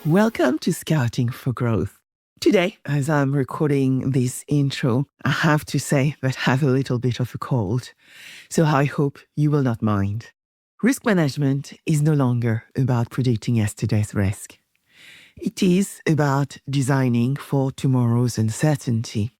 Welcome to Scouting for Growth. Today, as I'm recording this intro, I have to say that I have a little bit of a cold, so I hope you will not mind. Risk management is no longer about predicting yesterday's risk. It is about designing for tomorrow's uncertainty.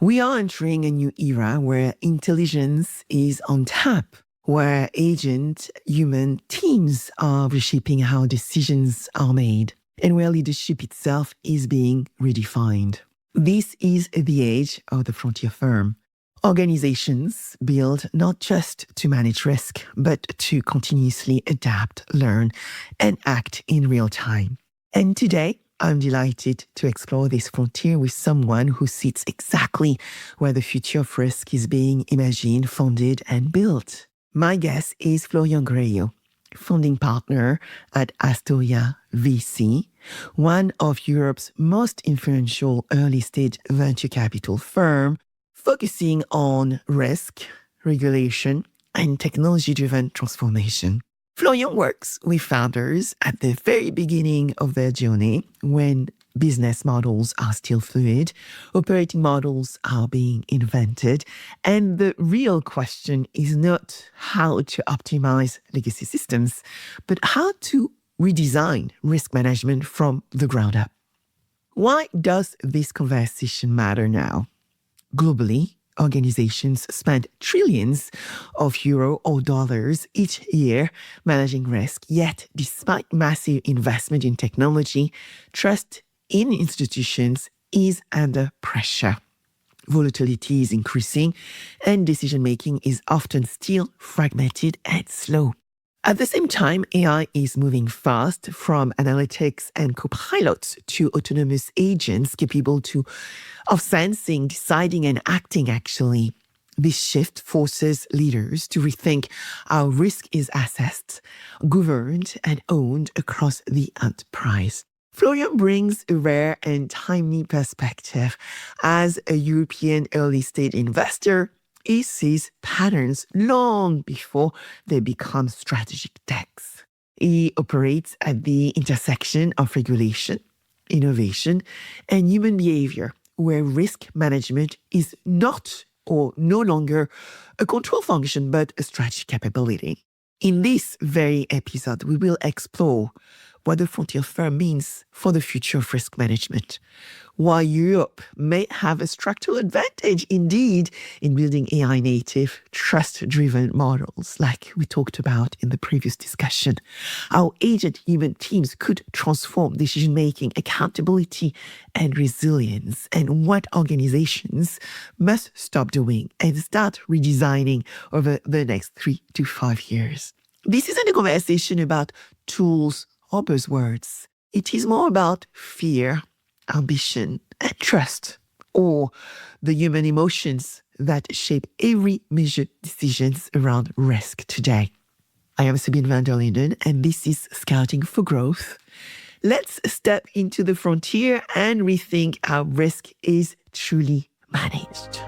We are entering a new era where intelligence is on tap, where agent human teams are reshaping how decisions are made, and where leadership itself is being redefined. This is the age of the frontier firm. Organizations build not just to manage risk, but to continuously adapt, learn, and act in real time. And today, I'm delighted to explore this frontier with someone who sits exactly where the future of risk is being imagined, funded, and built. My guest is Florian Graillot, founding partner at Astorya VC, one of Europe's most influential early-stage venture capital firm, focusing on risk, regulation, and technology-driven transformation. Florian works with founders at the very beginning of their journey when business models are still fluid, operating models are being invented, and the real question is not how to optimize legacy systems, but how to redesign risk management from the ground up. Why does this conversation matter now? Globally, organizations spend trillions of euro or dollars each year managing risk, yet despite massive investment in technology, trust in institutions is under pressure. Volatility is increasing, and decision-making is often still fragmented and slow. At the same time, AI is moving fast from analytics and copilots to autonomous agents capable of sensing, deciding, and acting actually. This shift forces leaders to rethink how risk is assessed, governed, and owned across the enterprise. Florian brings a rare and timely perspective. As a European early-stage investor, he sees patterns long before they become strategic texts. He operates at the intersection of regulation, innovation, and human behavior, where risk management is not or no longer a control function, but a strategic capability. In this very episode, we will explore what the frontier firm means for the future of risk management, why Europe may have a structural advantage indeed in building AI-native, trust-driven models like we talked about in the previous discussion, how agent human teams could transform decision-making, accountability, and resilience, and what organizations must stop doing and start redesigning over the next 3 to 5 years. This isn't a conversation about tools or buzzwords. It is more about fear, ambition, and trust, or the human emotions that shape every major decisions around risk today. I am Sabine VanderLinden, and this is Scouting for Growth. Let's step into the frontier and rethink how risk is truly managed.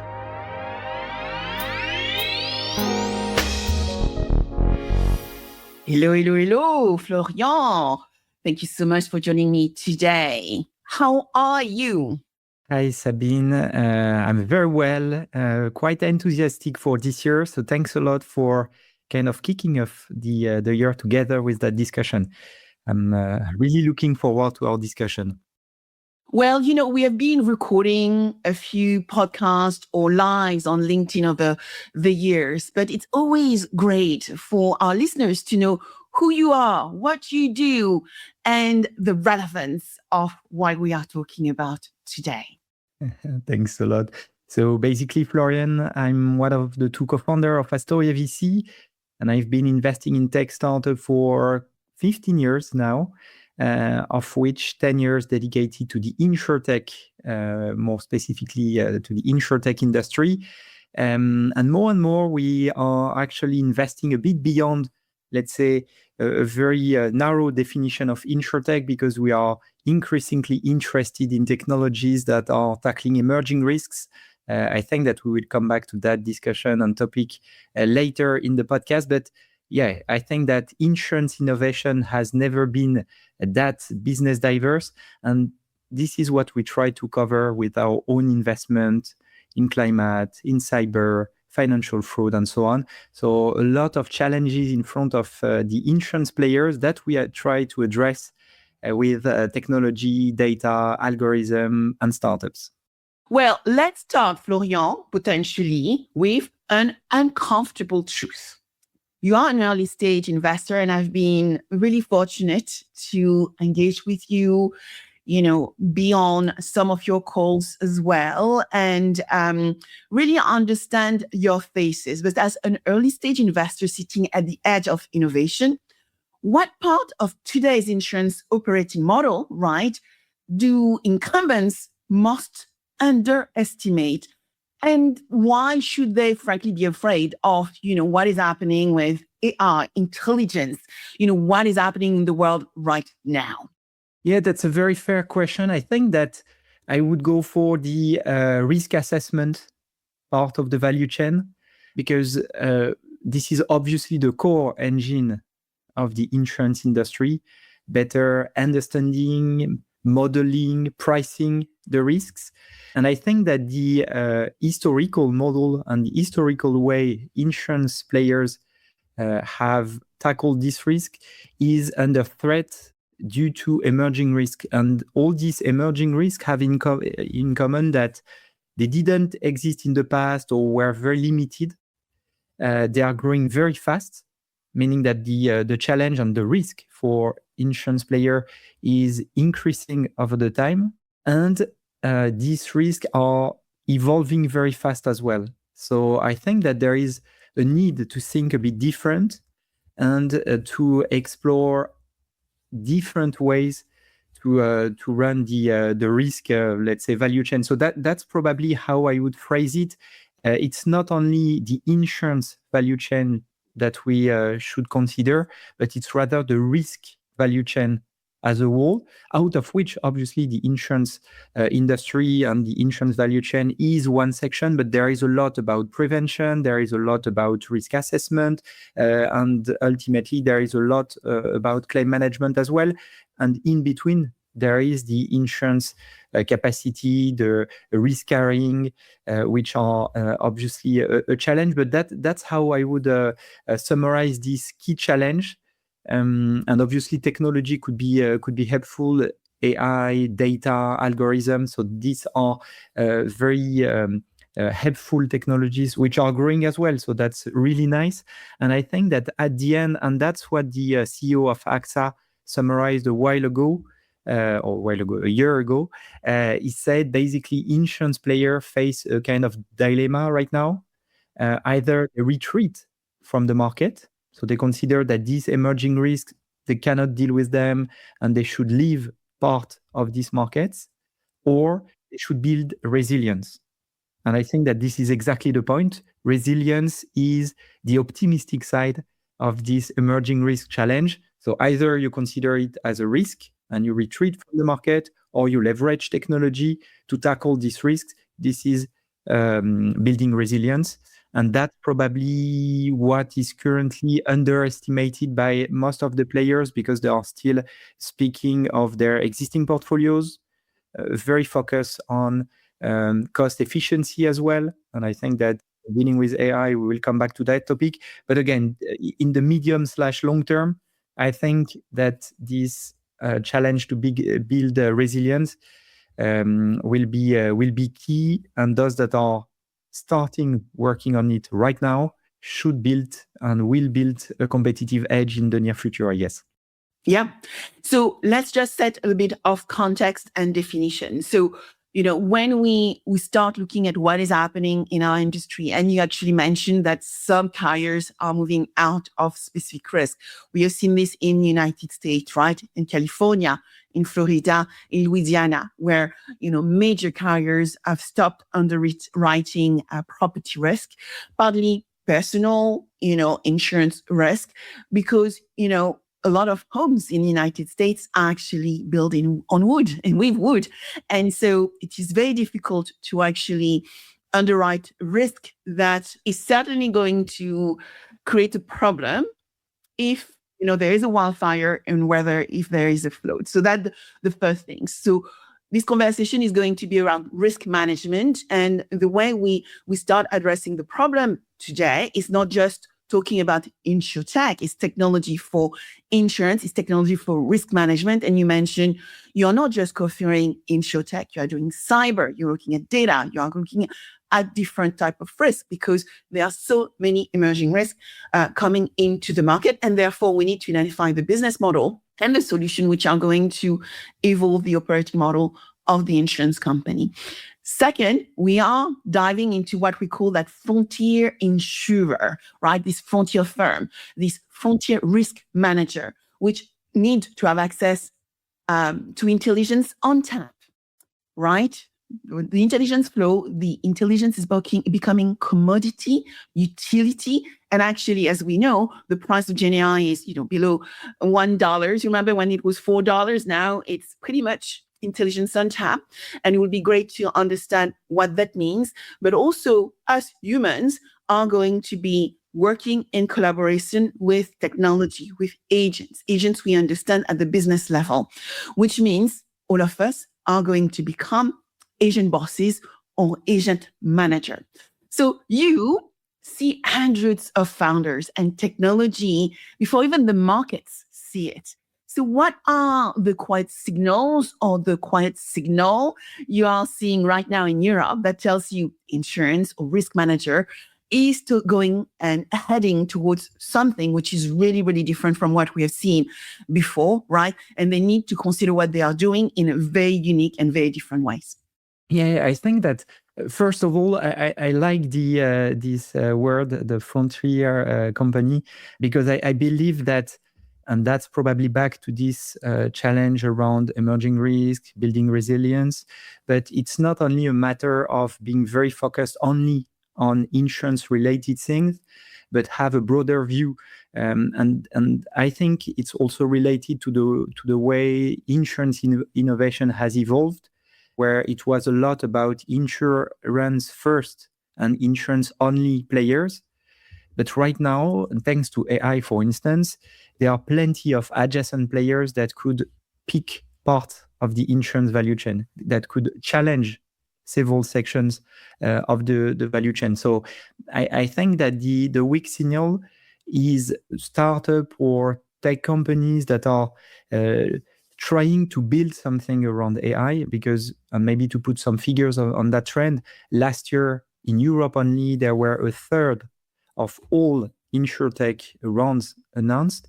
Hello, Florian. Thank you so much for joining me today. How are you? Hi, Sabine. I'm very well, quite enthusiastic for this year. So thanks a lot for kind of kicking off the year together with that discussion. I'm really looking forward to our discussion. Well, we have been recording a few podcasts or lives on LinkedIn over the years, but it's always great for our listeners to know who you are, what you do, and the relevance of what we are talking about today. Thanks a lot. So basically, Florian, I'm one of the two co-founders of Astorya VC, and I've been investing in tech startups for 15 years now. Of which 10 years dedicated to the insurtech, more specifically to the insurtech industry. And more, we are actually investing a bit beyond, let's say, a very narrow definition of insurtech, because we are increasingly interested in technologies that are tackling emerging risks. I think that we will come back to that discussion and topic later in the podcast. But yeah, I think that insurance innovation has never been that business diverse. And this is what we try to cover with our own investment in climate, in cyber, financial fraud, and so on. So a lot of challenges in front of the insurance players that we try to address with technology, data, algorithm, and startups. Well, let's start, Florian, potentially with an uncomfortable truth. You are an early stage investor, and I've been really fortunate to engage with you, be on some of your calls as well, and really understand your thesis. But as an early stage investor sitting at the edge of innovation, what part of today's insurance operating model, right, do incumbents most underestimate? And why should they, frankly, be afraid of, what is happening with AI, intelligence, what is happening in the world right now? Yeah, that's a very fair question. I think that I would go for the risk assessment part of the value chain, because this is obviously the core engine of the insurance industry. Better understanding, modeling, pricing the risks. And I think that the historical model and the historical way insurance players have tackled this risk is under threat due to emerging risk. And all these emerging risks have in common that they didn't exist in the past or were very limited. They are growing very fast, meaning that the challenge and the risk for insurance player is increasing over the time. And these risks are evolving very fast as well. So I think that there is a need to think a bit different and to explore different ways to run the risk, let's say, value chain. So that's probably how I would phrase it. It's not only the insurance value chain that we should consider, but it's rather the risk value chain as a whole, out of which obviously the insurance industry and the insurance value chain is one section, but there is a lot about prevention, there is a lot about risk assessment, and ultimately there is a lot about claim management as well. And in between, there is the insurance capacity, the risk carrying, which are obviously a challenge. But that's how I would summarize this key challenge. And obviously, technology could be helpful. AI, data, algorithms. So these are very helpful technologies which are growing as well. So that's really nice. And I think that at the end, and that's what the CEO of AXA summarized a year ago, he said basically insurance players face a kind of dilemma right now. Either they retreat from the market, so they consider that these emerging risks, they cannot deal with them and they should leave part of these markets, or they should build resilience. And I think that this is exactly the point. Resilience is the optimistic side of this emerging risk challenge. So either you consider it as a risk and you retreat from the market, or you leverage technology to tackle these risks. This is building resilience. And that's probably what is currently underestimated by most of the players, because they are still speaking of their existing portfolios, very focused on cost efficiency as well. And I think that dealing with AI, we will come back to that topic. But again, in the medium/long term, I think that this challenge to build resilience will be key, and those that are starting working on it right now should build and will build a competitive edge in the near future, I guess. Yeah. So let's just set a bit of context and definition. So, when we start looking at what is happening in our industry, and you actually mentioned that some carriers are moving out of specific risk. We have seen this in the United States, right? In California, in Florida, in Louisiana, where, major carriers have stopped underwriting property risk, partly personal, insurance risk, because, a lot of homes in the United States are actually built on wood and with wood. And so it is very difficult to actually underwrite risk that is certainly going to create a problem if there is a wildfire and whether if there is a flood. So that's the first thing. So this conversation is going to be around risk management, and the way we start addressing the problem today is not just talking about insurtech. It's technology for insurance, it's technology for risk management. And you mentioned you're not just considering insurtech, you are doing cyber, you're looking at data, you are looking at different type of risk, because there are so many emerging risks coming into the market. And therefore, we need to identify the business model and the solution which are going to evolve the operating model of the insurance company. Second, we are diving into what we call that frontier insurer, right? This frontier firm, this frontier risk manager, which need to have access to intelligence on tap, right? The intelligence flow, the intelligence is becoming commodity, utility. And actually, as we know, the price of GenAI is below $1. You remember when it was $4? Now it's pretty much intelligence on tap. And it would be great to understand what that means. But also, us humans are going to be working in collaboration with technology, with agents we understand at the business level, which means all of us are going to become agent bosses or agent manager. So you see hundreds of founders and technology before even the markets see it. So what are the quiet signals or the quiet signal you are seeing right now in Europe that tells you insurance or risk manager is still going and heading towards something which is really, really different from what we have seen before, right? And they need to consider what they are doing in a very unique and very different ways. Yeah, I think that first of all, I like this word, the frontier company, because I believe that, and that's probably back to this challenge around emerging risk, building resilience, but it's not only a matter of being very focused only on insurance-related things, but have a broader view. And I think it's also related to the way insurance innovation has evolved, where it was a lot about insurance first and insurance only players. But right now, thanks to AI, for instance, there are plenty of adjacent players that could pick part of the insurance value chain, that could challenge several sections of the value chain. So I think that the weak signal is startup or tech companies that are trying to build something around AI, because maybe to put some figures on that trend, last year in Europe only, there were a third of all insurtech rounds announced,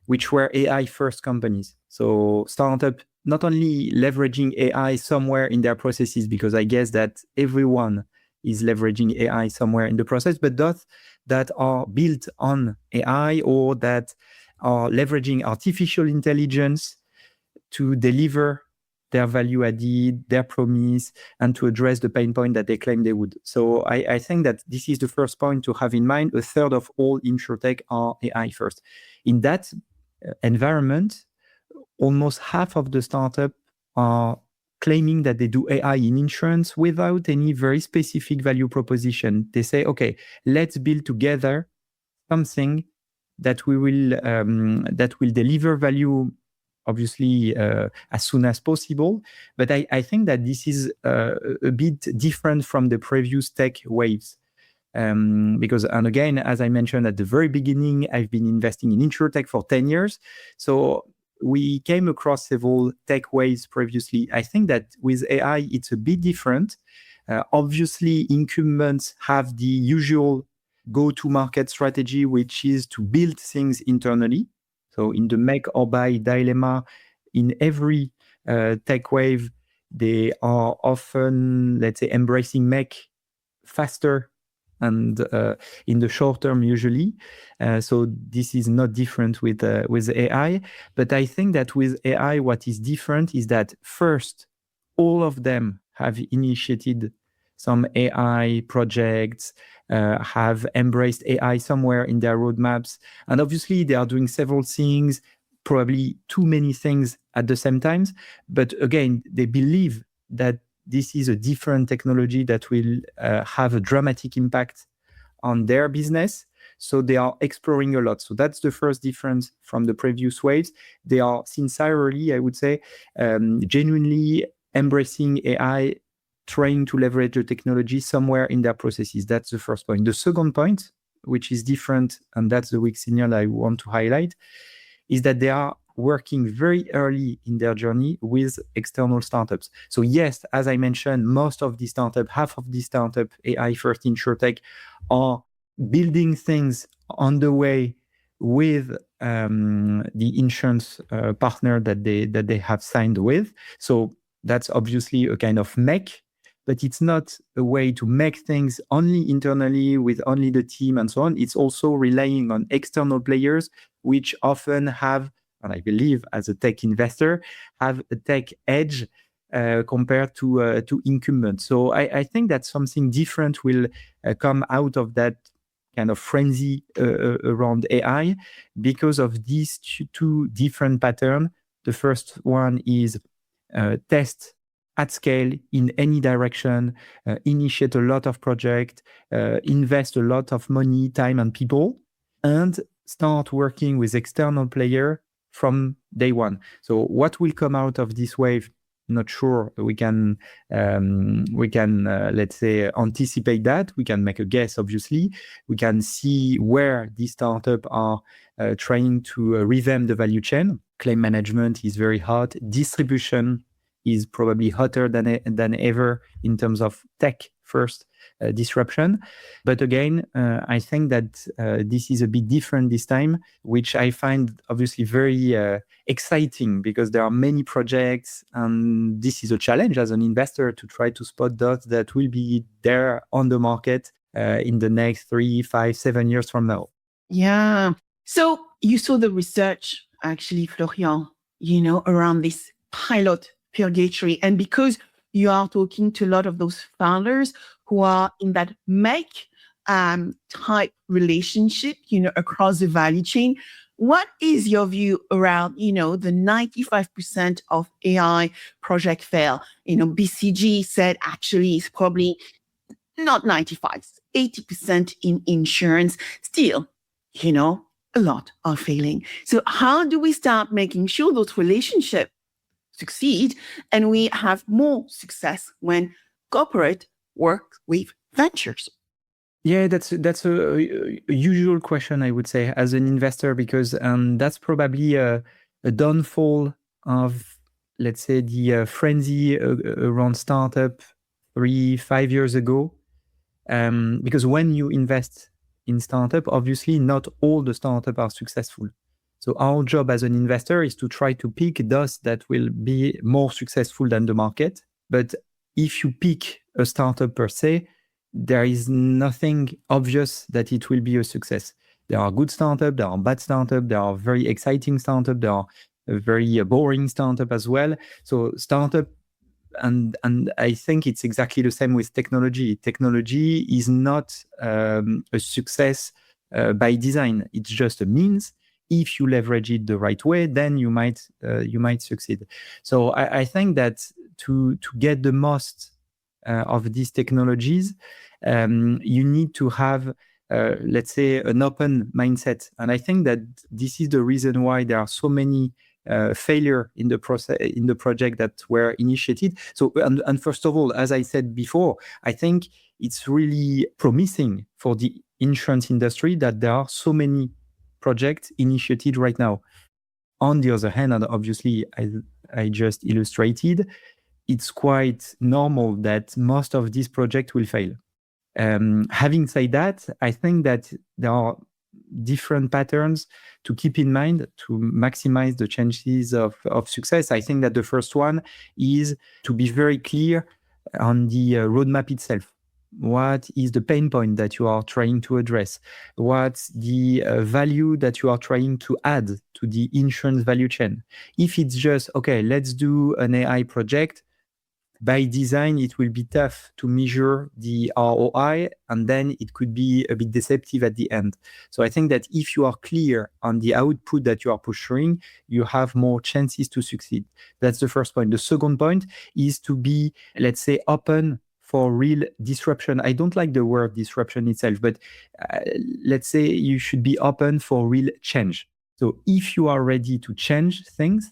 which were AI first companies. So startup not only leveraging AI somewhere in their processes, because I guess that everyone is leveraging AI somewhere in the process, but those that are built on AI or that are leveraging artificial intelligence to deliver their value added, their promise, and to address the pain point that they claim they would. So I think that this is the first point to have in mind. A third of all insurtech are AI first. In that environment, almost half of the startups are claiming that they do AI in insurance without any very specific value proposition. They say, okay, let's build together something that will deliver value, obviously as soon as possible. But I think that this is a bit different from the previous tech waves. Because, and again, as I mentioned at the very beginning, I've been investing in insurtech for 10 years. So we came across several tech waves previously. I think that with AI, it's a bit different. Obviously, incumbents have the usual go-to-market strategy, which is to build things internally. So in the make or buy dilemma, in every tech wave, they are often, let's say, embracing make faster and in the short term usually. So this is not different with AI. But I think that with AI, what is different is that first, all of them have initiated some AI projects, have embraced AI somewhere in their roadmaps. And obviously, they are doing several things, probably too many things at the same time. But again, they believe that this is a different technology that will have a dramatic impact on their business. So they are exploring a lot. So that's the first difference from the previous waves. They are sincerely, I would say, genuinely embracing AI, trying to leverage the technology somewhere in their processes. That's the first point. The second point, which is different, and that's the weak signal I want to highlight, is that they are working very early in their journey with external startups. So yes, as I mentioned, most of the startup, half of the startup, AI first insurtech, are building things on the way with the insurance partner that they have signed with. So that's obviously a kind of make, but it's not a way to make things only internally with only the team and so on. It's also relying on external players, which often have, and I believe as a tech investor, have a tech edge compared to incumbents. So I think that something different will come out of that kind of frenzy around AI because of these two different patterns. The first one is test at scale in any direction, initiate a lot of projects, invest a lot of money, time, and people, and start working with external player from day one. So what will come out of this wave? Not sure. We can let's say anticipate that. We can make a guess. Obviously, we can see where these startups are trying to revamp the value chain. Claim management is very hot. Distribution is probably hotter than ever in terms of tech first disruption. But again, I think that this is a bit different this time, which I find obviously very exciting because there are many projects, and this is a challenge as an investor to try to spot those that will be there on the market in the next 3, 5, 7 years from now. Yeah. So you saw the research actually, Florian, around this pilot purgatory. And because you are talking to a lot of those founders who are in that make type relationship, across the value chain, what is your view around, the 95% of AI project fail? BCG said actually it's probably not 95, 80% in insurance. Still, a lot are failing. So how do we start making sure those relationships succeed and we have more success when corporate work with ventures? Yeah, that's a usual question, I would say, as an investor, because that's probably a downfall of, let's say, the frenzy around startup 3-5 years ago. Because when you invest in startup, obviously not all the startups are successful. So our job as an investor is to try to pick those that will be more successful than the market. But if you pick a startup per se, there is nothing obvious that it will be a success. There are good startups, there are bad startups, there are very exciting startups, there are very boring startups as well. So startup, and I think it's exactly the same with technology. Technology is not a success by design. It's just a means. If you leverage it the right way, then you might succeed. So I think that to get the most of these technologies, you need to have, let's say, an open mindset. And I think that this is the reason why there are so many failure in the process, in the project that were initiated. So, and first of all, as I said before, I think it's really promising for the insurance industry that there are so many projects initiated right now. On the other hand, and obviously I just illustrated, it's quite normal that most of these projects will fail. Having said that, I think that there are different patterns to keep in mind to maximize the chances of success. I think that the first one is to be very clear on the roadmap itself. What is the pain point that you are trying to address? What's the value that you are trying to add to the insurance value chain? If it's just, okay, let's do an AI project, by design, it will be tough to measure the ROI, and then it could be a bit deceptive at the end. So I think that if you are clear on the output that you are pursuing, you have more chances to succeed. That's the first point. The second point is to be, let's say, open for real disruption. I don't like the word disruption itself, but let's say you should be open for real change. So if you are ready to change things,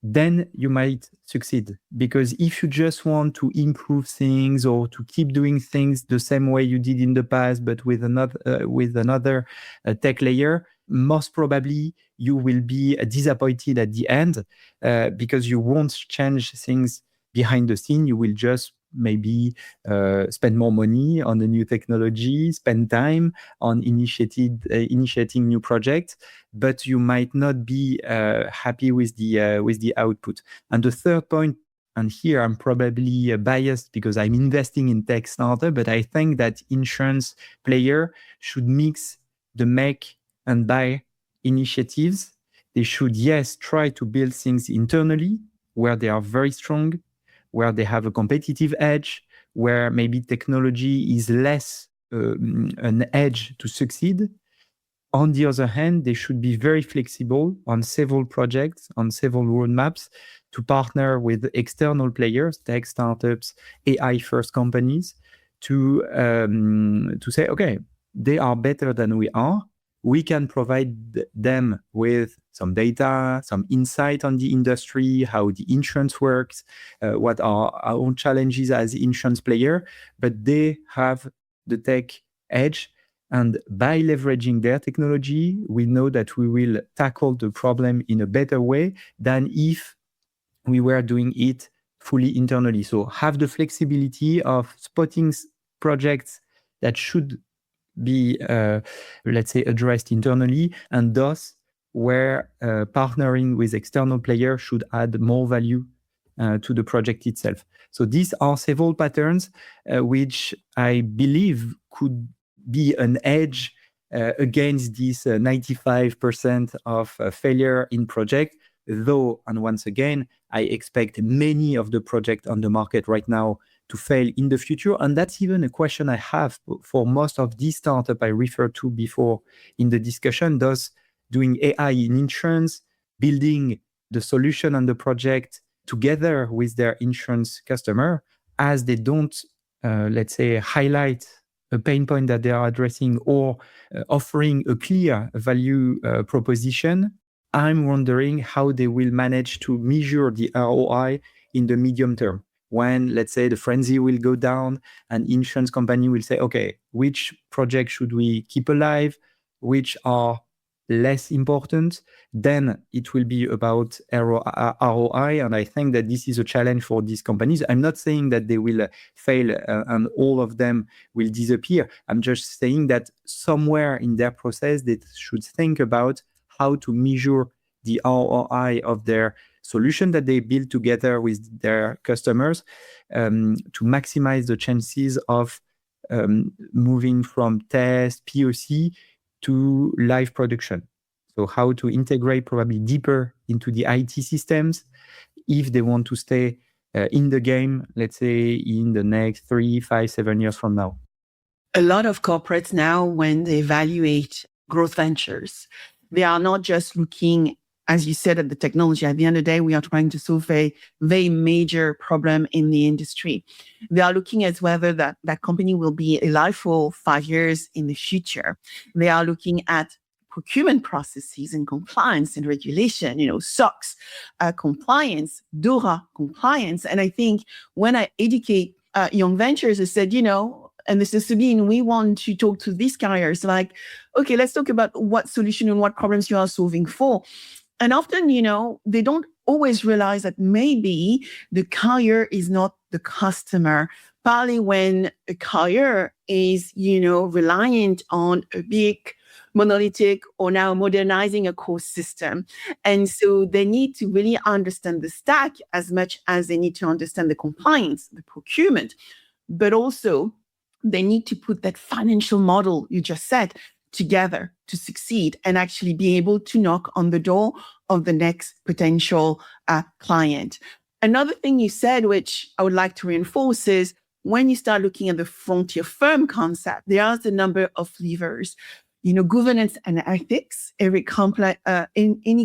then you might succeed. Because if you just want to improve things or to keep doing things the same way you did in the past, but with another tech layer, most probably you will be disappointed at the end because you won't change things behind the scene. You will just maybe spend more money on the new technology, spend time on initiating new projects, but you might not be happy with the output. And the third point, and here I'm probably biased because I'm investing in tech startup, but I think that insurance player should mix the make and buy initiatives. They should, yes, try to build things internally where they are very strong, where they have a competitive edge, where maybe technology is less an edge to succeed. On the other hand, they should be very flexible on several projects, on several roadmaps, to partner with external players, tech startups, AI-first companies, to say, okay, they are better than we are. We can provide them with some data, some insight on the industry, how the insurance works, what are our own challenges as insurance player, but they have the tech edge. And by leveraging their technology, we know that we will tackle the problem in a better way than if we were doing it fully internally. So have the flexibility of spotting projects that should be, let's say, addressed internally, and thus where partnering with external players should add more value to the project itself. So these are several patterns which I believe could be an edge against this 95% of failure in project, though, and once again, I expect many of the projects on the market right now to fail in the future. And that's even a question I have for most of these startups I referred to before in the discussion, thus doing AI in insurance, building the solution and the project together with their insurance customer, as they don't, let's say, highlight a pain point that they are addressing or offering a clear value proposition. I'm wondering how they will manage to measure the ROI in the medium term, when, let's say, the frenzy will go down and insurance company will say, okay, which project should we keep alive, which are less important, then it will be about ROI. And I think that this is a challenge for these companies. I'm not saying that they will fail and all of them will disappear. I'm just saying that somewhere in their process, they should think about how to measure the ROI of their solution that they build together with their customers to maximize the chances of moving from test, POC, to live production. So how to integrate probably deeper into the IT systems if they want to stay in the game, let's say in the next 3, 5, 7 years from now. A lot of corporates now, when they evaluate growth ventures, they are not just looking, as you said, at the technology. At the end of the day, we are trying to solve a very major problem in the industry. They are looking at whether that company will be alive for 5 years in the future. They are looking at procurement processes and compliance and regulation, SOX compliance, DORA compliance. And I think when I educate young ventures, I said, and this is Sabine, we want to talk to these carriers, like, okay, let's talk about what solution and what problems you are solving for. And often, they don't always realize that maybe the carrier is not the customer. Partly when a carrier is, reliant on a big monolithic or now modernizing a core system. And so they need to really understand the stack as much as they need to understand the compliance, the procurement, but also they need to put that financial model you just said together to succeed and actually be able to knock on the door of the next potential client. Another thing you said, which I would like to reinforce, is when you start looking at the frontier firm concept, there are a number of levers. Governance and ethics. Any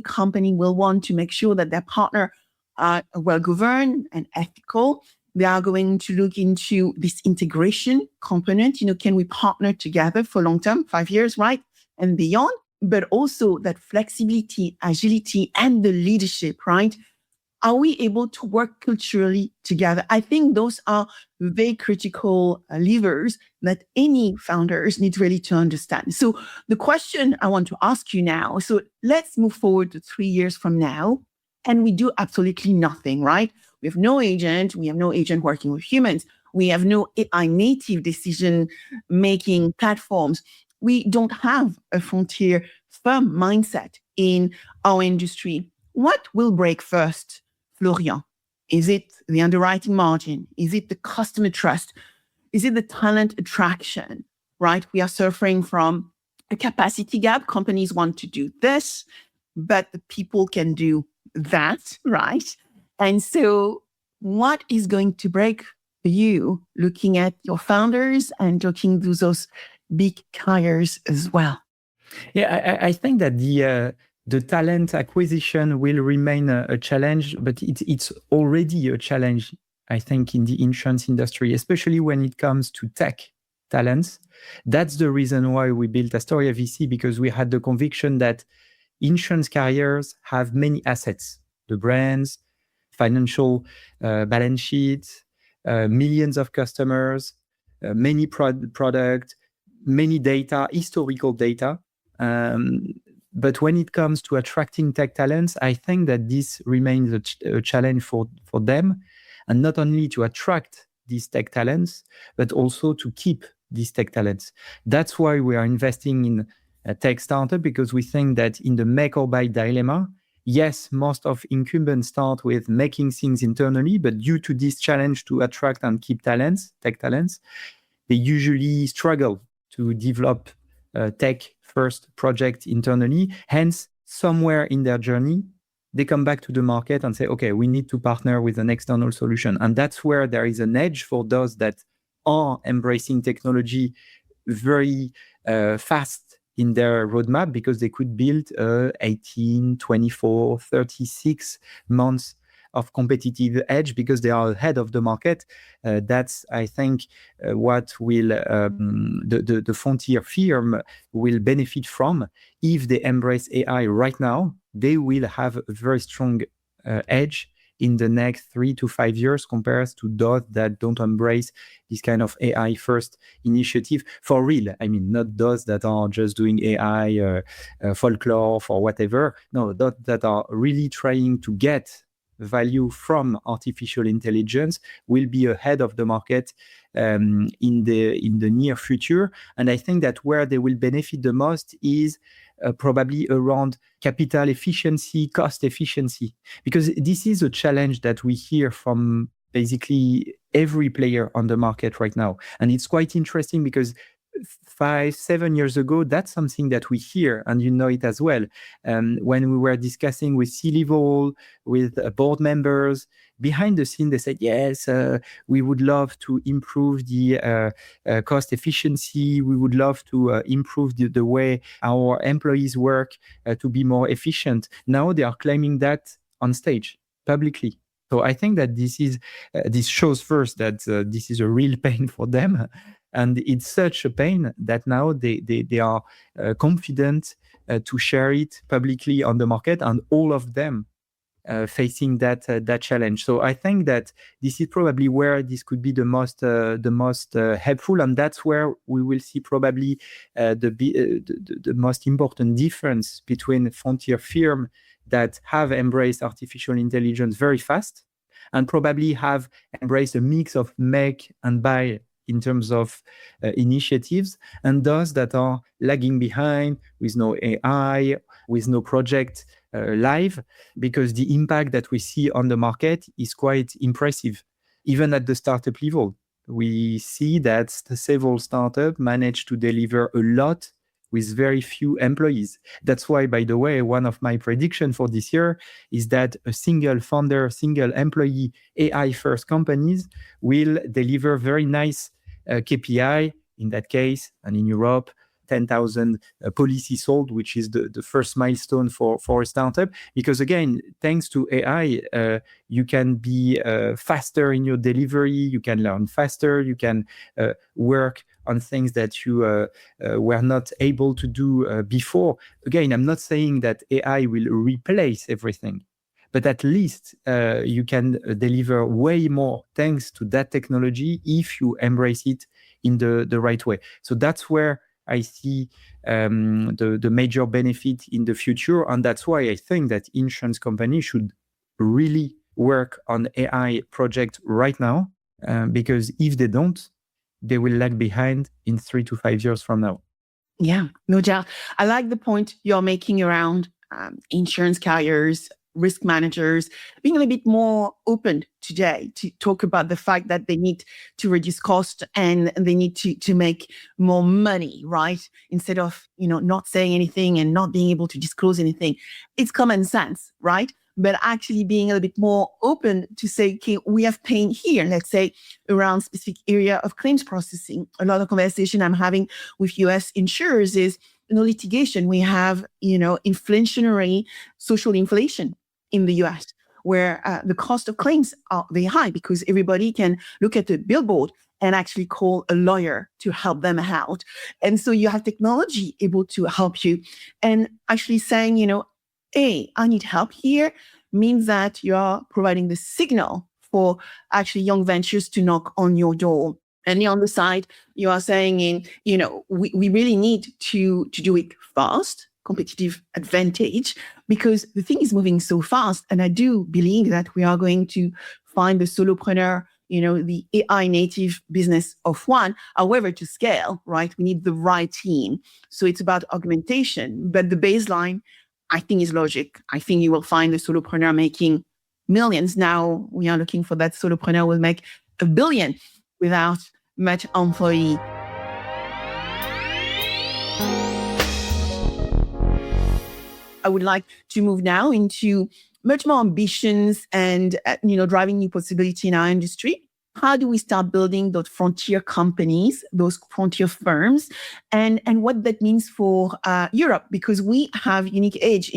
company will want to make sure that their partner are well governed and ethical. They are going to look into this integration component. Can we partner together for long term, 5 years, right? And beyond, but also that flexibility, agility, and the leadership, right? Are we able to work culturally together? I think those are very critical levers that any founders need really to understand. So the question I want to ask you now, so let's move forward to 3 years from now, and we do absolutely nothing, right? We have no agent. We have no agent working with humans. We have no AI native decision-making platforms. We don't have a frontier firm mindset in our industry. What will break first, Florian? Is it the underwriting margin? Is it the customer trust? Is it the talent attraction, right? We are suffering from a capacity gap. Companies want to do this, but the people can do that, right? And so what is going to break for you, looking at your founders and looking to those big hires as well? Yeah, I think that the talent acquisition will remain a challenge, but it's already a challenge, I think, in the insurance industry, especially when it comes to tech talents. That's the reason why we built Astorya VC, because we had the conviction that insurance carriers have many assets, the brands, financial balance sheets, millions of customers, many products, many data, historical data. But when it comes to attracting tech talents, I think that this remains a challenge for them, and not only to attract these tech talents, but also to keep these tech talents. That's why we are investing in a tech startup, because we think that in the make or buy dilemma, yes, most of incumbents start with making things internally, but due to this challenge to attract and keep talents, tech talents, they usually struggle to develop tech first project internally. Hence, somewhere in their journey, they come back to the market and say, okay, we need to partner with an external solution. And that's where there is an edge for those that are embracing technology very fast in their roadmap, because they could build 18, 24, 36 months of competitive edge because they are ahead of the market. That's, I think, what will the frontier firm will benefit from. If they embrace AI right now, they will have a very strong edge in the next 3 to 5 years compared to those that don't embrace this kind of AI first initiative for real. I mean, not those that are just doing AI folklore for whatever. No, those that are really trying to get value from artificial intelligence will be ahead of the market in the near future. And I think that where they will benefit the most is probably around capital efficiency, cost efficiency, because this is a challenge that we hear from basically every player on the market right now. And it's quite interesting because 5-7 years ago, that's something that we hear, and you know it as well. When we were discussing with C-level, with board members, behind the scene, they said, yes, we would love to improve the cost efficiency. We would love to improve the way our employees work to be more efficient. Now they are claiming that on stage, publicly. So I think that this shows first that this is a real pain for them. And it's such a pain that now they are confident to share it publicly on the market, and all of them facing that challenge. So I think that this is probably where this could be the most helpful, and that's where we will see probably the most important difference between frontier firms that have embraced artificial intelligence very fast and probably have embraced a mix of make and buy in terms of initiatives, and those that are lagging behind with no AI, with no project live, because the impact that we see on the market is quite impressive. Even at the startup level, we see that several startups manage to deliver a lot with very few employees. That's why, by the way, one of my predictions for this year is that a single founder, single employee, AI-first companies will deliver very nice KPI in that case, and in Europe, 10,000 policies sold, which is the first milestone for a startup. Because again, thanks to AI, you can be faster in your delivery, you can learn faster, you can work on things that you were not able to do before. Again, I'm not saying that AI will replace everything, but at least you can deliver way more thanks to that technology if you embrace it in the right way. So that's where I see the major benefit in the future. And that's why I think that insurance companies should really work on AI project right now, because if they don't, they will lag behind in 3 to 5 years from now. Yeah, no doubt. I like the point you're making around insurance carriers, risk managers, being a little bit more open today to talk about the fact that they need to reduce cost and they need to make more money, right? Instead of, not saying anything and not being able to disclose anything. It's common sense, right? But actually being a little bit more open to say, okay, we have pain here, let's say around specific area of claims processing. A lot of conversation I'm having with US insurers is, litigation, we have, inflationary social inflation in the US, where the cost of claims are very high because everybody can look at the billboard and actually call a lawyer to help them out. And so you have technology able to help you. And actually saying, hey, I need help here means that you're providing the signal for actually young ventures to knock on your door. And on the side, you are saying, we really need to do it fast, competitive advantage, because the thing is moving so fast. And I do believe that we are going to find the solopreneur, the AI native business of one. However, to scale, right, we need the right team. So it's about augmentation. But the baseline, I think, is logic. I think you will find the solopreneur making millions. Now we are looking for that solopreneur will make $1 billion without much employee. I would like to move now into much more ambitions and, driving new possibility in our industry. How do we start building those frontier companies, those frontier firms, and what that means for Europe? Because we have unique edge.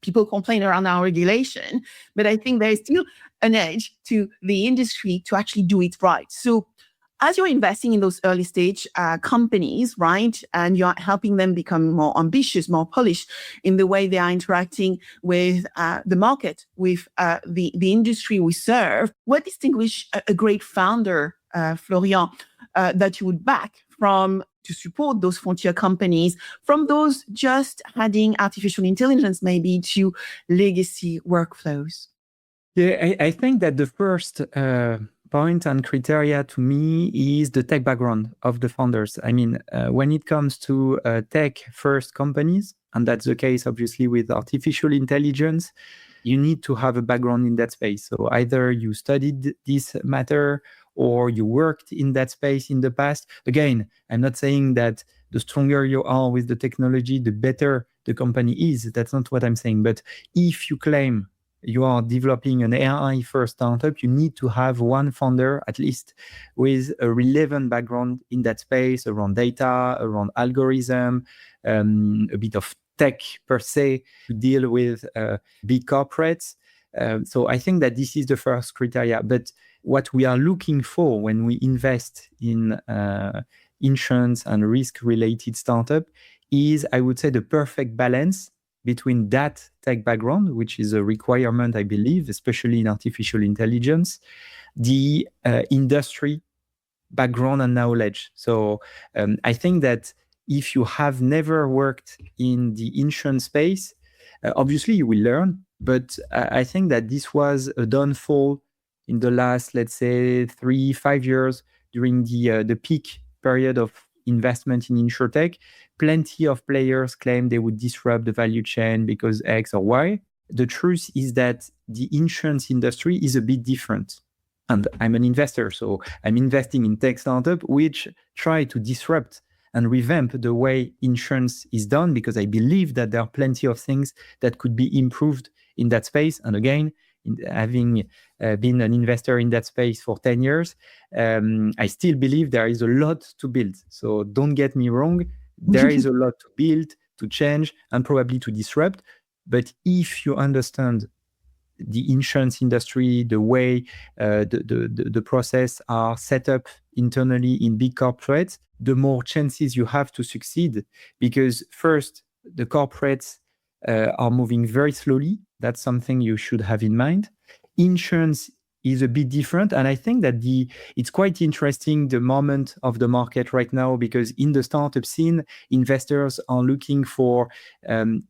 People complain around our regulation, but I think there is still an edge to the industry to actually do it right. So as you're investing in those early stage companies, right, and you're helping them become more ambitious, more polished in the way they are interacting with the market, with the industry we serve, what distinguishes a great founder, Florian, that you would back from to support those frontier companies from those just adding artificial intelligence maybe to legacy workflows? Yeah, I think that the first point and criteria to me is the tech background of the founders. I mean, when it comes to tech first companies, and that's the case obviously with artificial intelligence, you need to have a background in that space. So either you studied this matter or you worked in that space in the past. Again, I'm not saying that the stronger you are with the technology, the better the company is. That's not what I'm saying. But if you claim you are developing an AI first startup, you need to have one founder at least with a relevant background in that space around data, around algorithm, a bit of tech per se to deal with big corporates. So I think that this is the first criteria. But what we are looking for when we invest in insurance and risk-related startup is, I would say, the perfect balance between that tech background, which is a requirement, I believe, especially in artificial intelligence, the industry background and knowledge. So I think that if you have never worked in the insurance space, obviously you will learn, but I think that this was a downfall in the last, let's say, 3-5 years during the peak period of investment in insurtech. Plenty of players claim they would disrupt the value chain because X or Y. The truth is that the insurance industry is a bit different. And I'm an investor, so I'm investing in tech startups which try to disrupt and revamp the way insurance is done, because I believe that there are plenty of things that could be improved in that space. And again, having been an investor in that space for 10 years, I still believe there is a lot to build. So don't get me wrong, There is a lot to build, to change, and probably to disrupt. But if you understand the insurance industry, the way the process are set up internally in big corporates, the more chances you have to succeed. Because first, the corporates are moving very slowly. That's something you should have in mind. Insurance is a bit different. And I think that it's quite interesting, the moment of the market right now, because in the startup scene, investors are looking for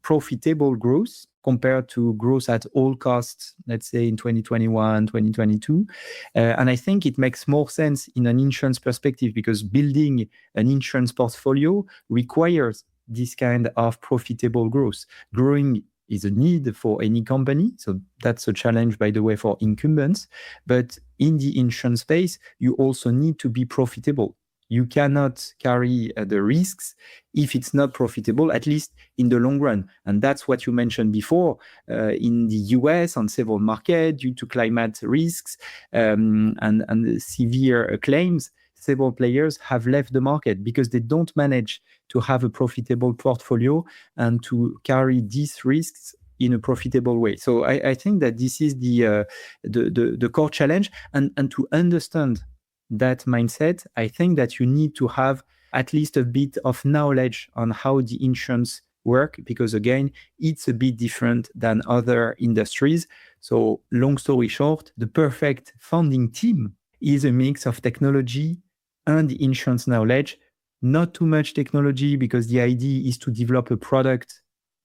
profitable growth compared to growth at all costs, let's say in 2021, 2022. And I think it makes more sense in an insurance perspective, because building an insurance portfolio requires this kind of profitable growth. Growing is a need for any company. So that's a challenge, by the way, for incumbents. But in the insurance space, you also need to be profitable. You cannot carry the risks if it's not profitable, at least in the long run. And that's what you mentioned before. In the US, on several markets, due to climate risks and severe claims, several players have left the market because they don't manage to have a profitable portfolio and to carry these risks in a profitable way. So I think that this is the core challenge. And to understand that mindset, I think that you need to have at least a bit of knowledge on how the insurance work, because again, it's a bit different than other industries. So long story short, the perfect founding team is a mix of technology and the insurance knowledge. Not too much technology, because the idea is to develop a product,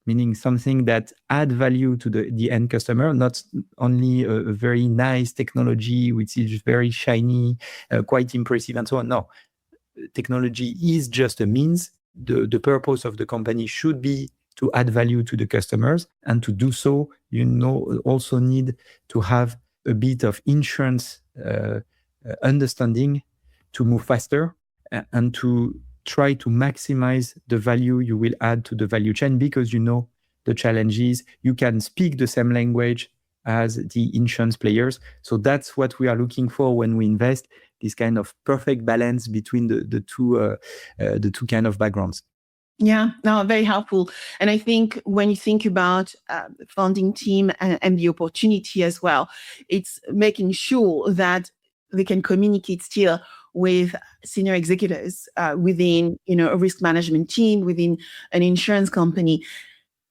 meaning something that add value to the end customer, not only a very nice technology, which is very shiny, quite impressive and so on. No, technology is just a means. The purpose of the company should be to add value to the customers. And to do so, also need to have a bit of insurance understanding to move faster and to try to maximize the value you will add to the value chain, because the challenge is you can speak the same language as the insurance players. So that's what we are looking for when we invest, this kind of perfect balance between the two kind of backgrounds. Yeah, no, very helpful. And I think when you think about the founding team and the opportunity as well, it's making sure that they can communicate still with senior executives within, a risk management team, within an insurance company.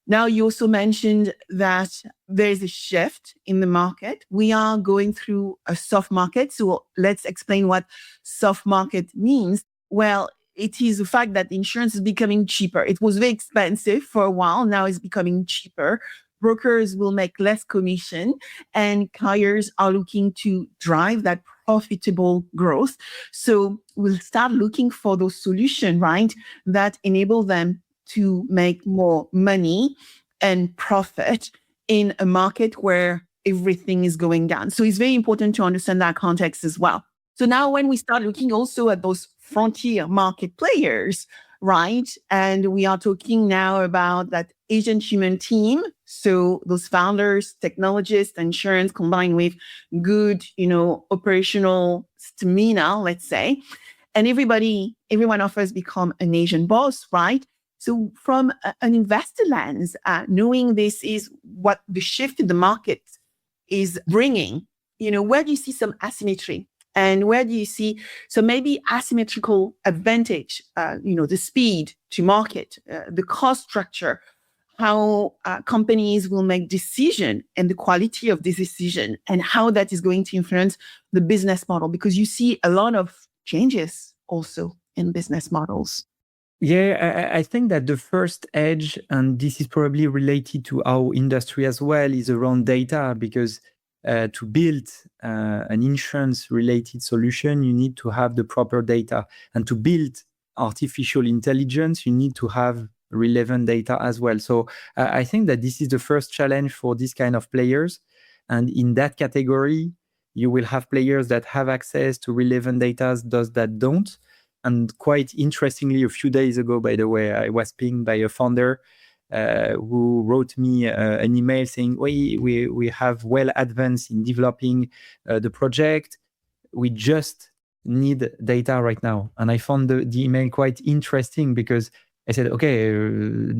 Now, you also mentioned that there's a shift in the market. We are going through a soft market. So let's explain what soft market means. Well, it is the fact that insurance is becoming cheaper. It was very expensive for a while. Now it's becoming cheaper. Brokers will make less commission, and carriers are looking to drive that profitable growth. So we'll start looking for those solutions, right, that enable them to make more money and profit in a market where everything is going down. So it's very important to understand that context as well. So now when we start looking also at those frontier market players, right? And we are talking now about that agent human team. So those founders, technologists, insurance combined with good, operational stamina, let's say. And everyone of us become an agent boss, right? So from an investor lens, knowing this is what the shift in the market is bringing, where do you see some asymmetry? And where do you see some maybe asymmetrical advantage, the speed to market, the cost structure, how companies will make decision and the quality of this decision, and how that is going to influence the business model? Because you see a lot of changes also in business models. Yeah, I think that the first edge, and this is probably related to our industry as well, is around data, because to build an insurance-related solution, you need to have the proper data. And to build artificial intelligence, you need to have relevant data as well. So I think that this is the first challenge for this kind of players. And in that category, you will have players that have access to relevant data, those that don't. And quite interestingly, a few days ago, by the way, I was pinged by a founder who wrote me an email saying, we have well advanced in developing the project. We just need data right now. And I found the email quite interesting, because I said, okay,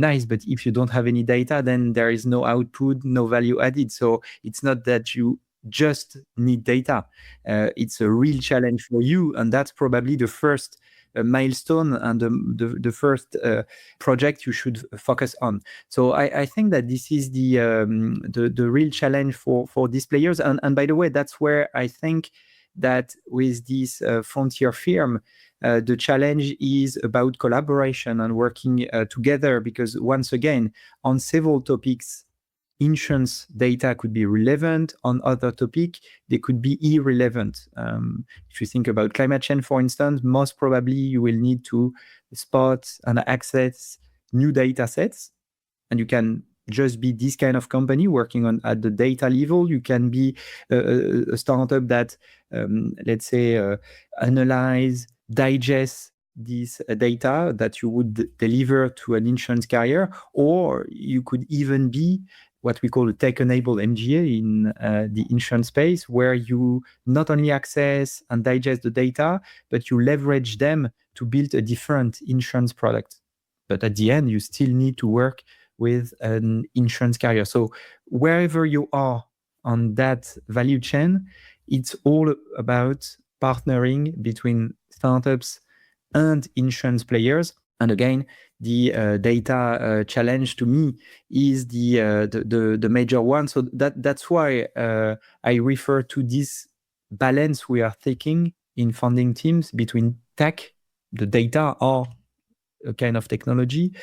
nice, but if you don't have any data, then there is no output, no value added. So it's not that you just need data. It's a real challenge for you, and that's probably the first milestone and the first project you should focus on. So I think that this is the real challenge for these players. And by the way, that's where I think that with this frontier firm, the challenge is about collaboration and working together, because once again, on several topics, insurance data could be relevant. On other topic, they could be irrelevant. If you think about climate change, for instance, most probably you will need to spot and access new data sets, and you can just be this kind of company working on at the data level. You can be a startup that, let's say, analyze, digest this data that you would deliver to an insurance carrier, or you could even be what we call a tech-enabled MGA in the insurance space, where you not only access and digest the data, but you leverage them to build a different insurance product. But at the end, you still need to work with an insurance carrier. So wherever you are on that value chain, it's all about partnering between startups and insurance players. And again, the data challenge to me is the major one. So that's why I refer to this balance we are taking in funding teams between tech, the data, or a kind of technology,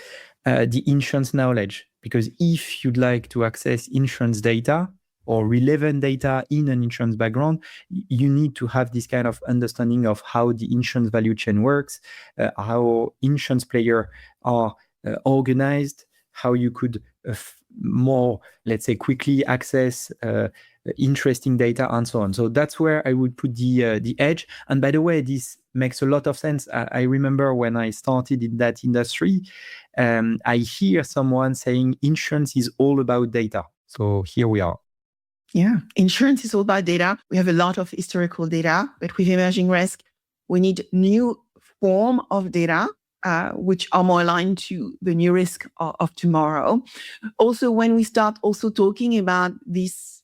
the insurance knowledge. Because if you'd like to access insurance data or relevant data in an insurance background, you need to have this kind of understanding of how the insurance value chain works, how insurance players are organized, how you could more, let's say, quickly access interesting data, and so on. So that's where I would put the edge. And by the way, this makes a lot of sense. I remember when I started in that industry, I hear someone saying insurance is all about data. So here we are. Yeah, insurance is all about data. We have a lot of historical data, but with emerging risk, we need new form of data, which are more aligned to the new risk of tomorrow. Also, when we start also talking about this,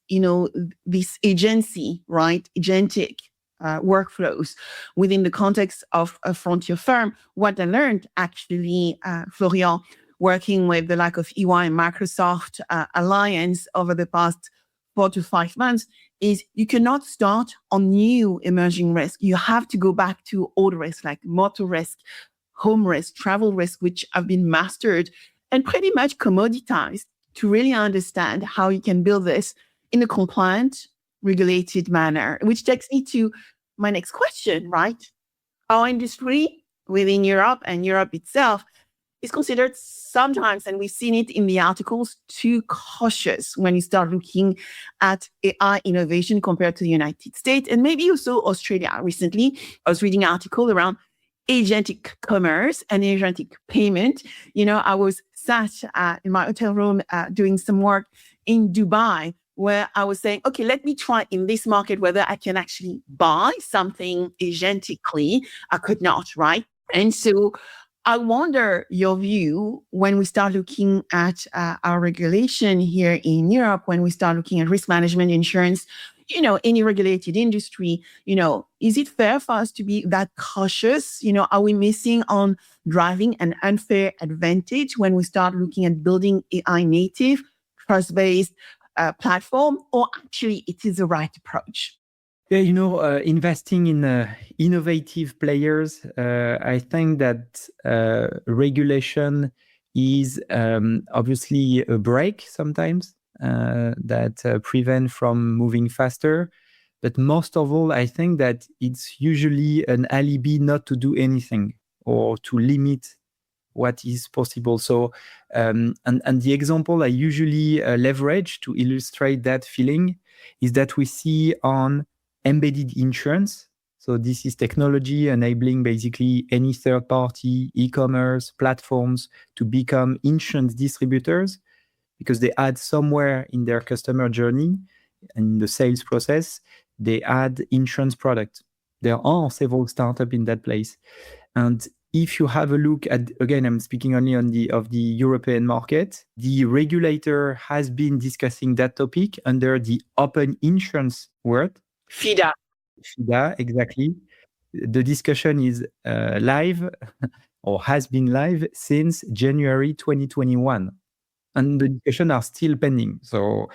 this agency, right? Agentic workflows within the context of a frontier firm, what I learned actually, Florian, working with the like of EY and Microsoft alliance over the past 4 to 5 months, is you cannot start on new emerging risk. You have to go back to old risks like motor risk, home risk, travel risk, which have been mastered and pretty much commoditized to really understand how you can build this in a compliant, regulated manner, which takes me to my next question, right? Our industry within Europe and Europe itself is considered sometimes, and we've seen it in the articles, too cautious when you start looking at AI innovation compared to the United States and maybe also Australia. Recently, I was reading an article around agentic commerce and agentic payment. I was sat in my hotel room doing some work in Dubai, where I was saying, okay, let me try in this market whether I can actually buy something agentically. I could not, right? And so I wonder your view when we start looking at our regulation here in Europe, when we start looking at risk management, insurance, any regulated industry, is it fair for us to be that cautious? Are we missing on driving an unfair advantage when we start looking at building AI native, trust-based platform, or actually it is the right approach? Yeah, investing in innovative players, I think that regulation is obviously a brake sometimes that prevent from moving faster. But most of all, I think that it's usually an alibi not to do anything or to limit what is possible. So, and the example I usually leverage to illustrate that feeling is that we see on embedded insurance. So this is technology enabling basically any third-party e-commerce platforms to become insurance distributors, because they add somewhere in their customer journey and in the sales process, they add insurance product. There are several startups in that place. And if you have a look at, again, I'm speaking only on the European market, the regulator has been discussing that topic under the open insurance word. FIDA. FIDA, exactly. The discussion is live or has been live since January 2021. And the discussions are still pending. So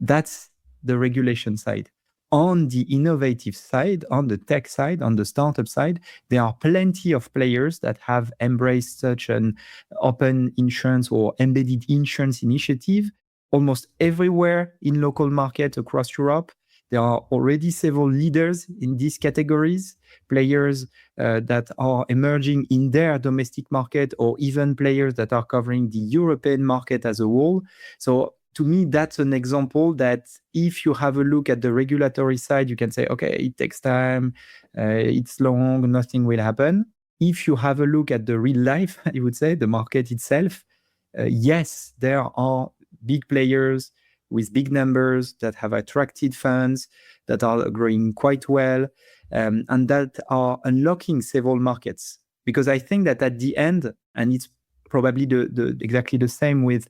that's the regulation side. On the innovative side, on the tech side, on the startup side, there are plenty of players that have embraced such an open insurance or embedded insurance initiative almost everywhere in local markets across Europe. There are already several leaders in these categories, players that are emerging in their domestic market, or even players that are covering the European market as a whole. So to me, that's an example that if you have a look at the regulatory side, you can say, okay, it takes time, it's long, nothing will happen. If you have a look at the real life, I would say, the market itself, yes, there are big players with big numbers that have attracted funds, that are growing quite well, and that are unlocking several markets. Because I think that at the end, and it's probably exactly the same with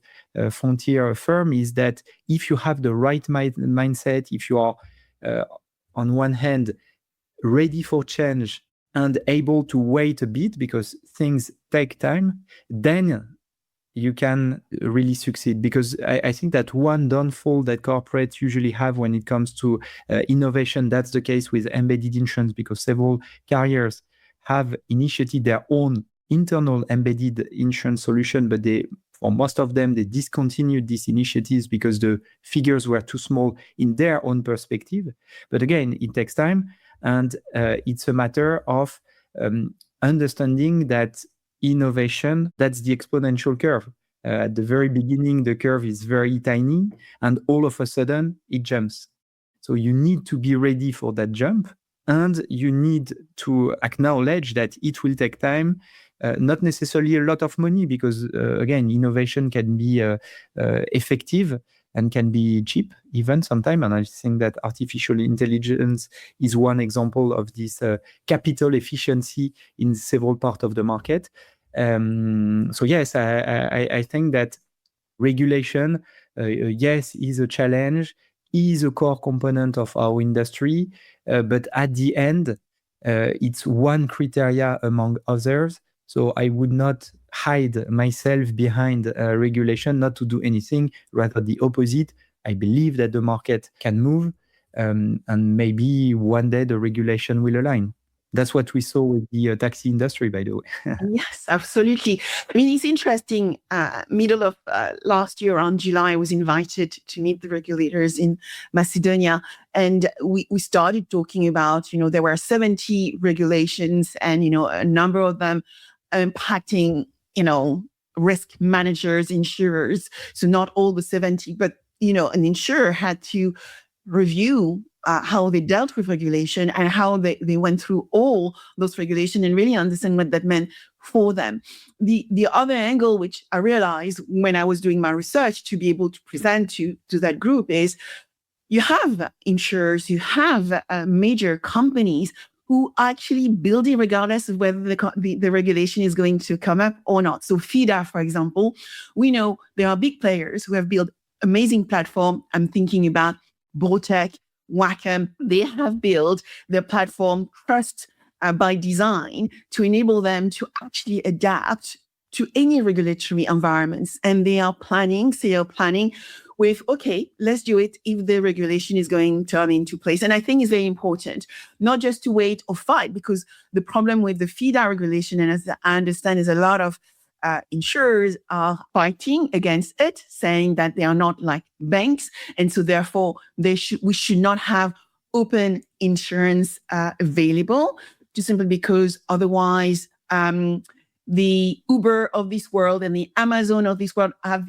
frontier firm, is that if you have the right mindset, if you are on one hand ready for change and able to wait a bit because things take time, then you can really succeed. Because I think that one downfall that corporates usually have when it comes to innovation, that's the case with embedded insurance, because several carriers have initiated their own internal embedded insurance solution, but for most of them, they discontinued these initiatives because the figures were too small in their own perspective. But again, it takes time, and it's a matter of understanding that innovation, that's the exponential curve. At the very beginning, the curve is very tiny, and all of a sudden, it jumps. So you need to be ready for that jump, and you need to acknowledge that it will take time, not necessarily a lot of money, because again, innovation can be effective and can be cheap even sometimes. And I think that artificial intelligence is one example of this capital efficiency in several parts of the market. So yes, I think that regulation, yes, is a challenge, is a core component of our industry, but at the end, it's one criteria among others. So I would not hide myself behind regulation, not to do anything, rather the opposite. I believe that the market can move, and maybe one day the regulation will align. That's what we saw with the taxi industry, by the way. Yes, absolutely. I mean, it's interesting. Middle of last year, around July, I was invited to meet the regulators in Macedonia. And we started talking about, there were 70 regulations, and, a number of them impacting, risk managers, insurers. So not all the 70, but, an insurer had to review how they dealt with regulation and how they went through all those regulations and really understand what that meant for them. The other angle, which I realized when I was doing my research to be able to present to that group, is you have insurers, you have major companies who are actually building regardless of whether the regulation is going to come up or not. So FIDA, for example, we know there are big players who have built amazing platform. I'm thinking about Brotec, Wacom. They have built their platform Trust by Design to enable them to actually adapt to any regulatory environments. And they are planning with, okay, let's do it if the regulation is going to come into place. And I think it's very important, not just to wait or fight, because the problem with the FIDA regulation, and as I understand, is a lot of insurers are fighting against it, saying that they are not like banks. And so therefore, we should not have open insurance available, just simply because otherwise the Uber of this world and the Amazon of this world have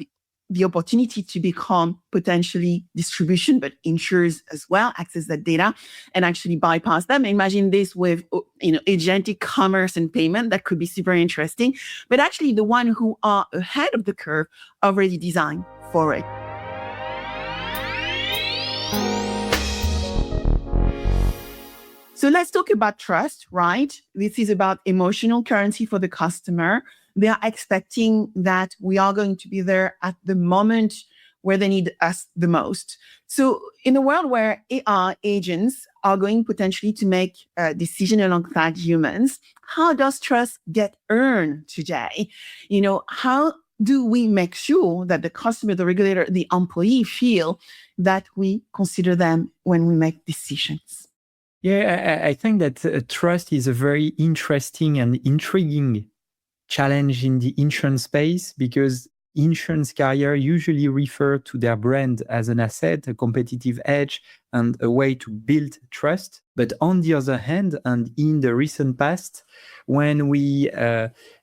the opportunity to become potentially distribution, but insurers as well access that data and actually bypass them. Imagine this with agentic commerce and payment. That could be super interesting. But actually, the one who are ahead of the curve already designed for it. So let's talk about trust, right? This is about emotional currency for the customer. They are expecting that we are going to be there at the moment where they need us the most. So in a world where AI agents are going potentially to make a decision alongside humans, how does trust get earned today? How do we make sure that the customer, the regulator, the employee feel that we consider them when we make decisions? Yeah, I think that trust is a very interesting and intriguing challenge in the insurance space, because insurance carriers usually refer to their brand as an asset, a competitive edge, and a way to build trust. But on the other hand, and in the recent past, when we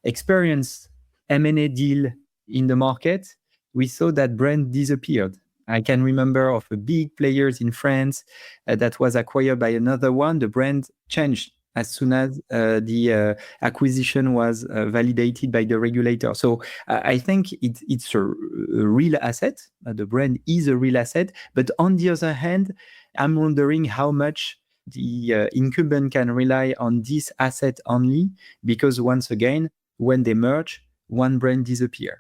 experienced M&A deal in the market, we saw that brand disappeared. I can remember of a big players in France that was acquired by another one. The brand changed as soon as the acquisition was validated by the regulator. So I think it's a real asset. The brand is a real asset. But on the other hand, I'm wondering how much the incumbent can rely on this asset only, because once again, when they merge, one brand disappears.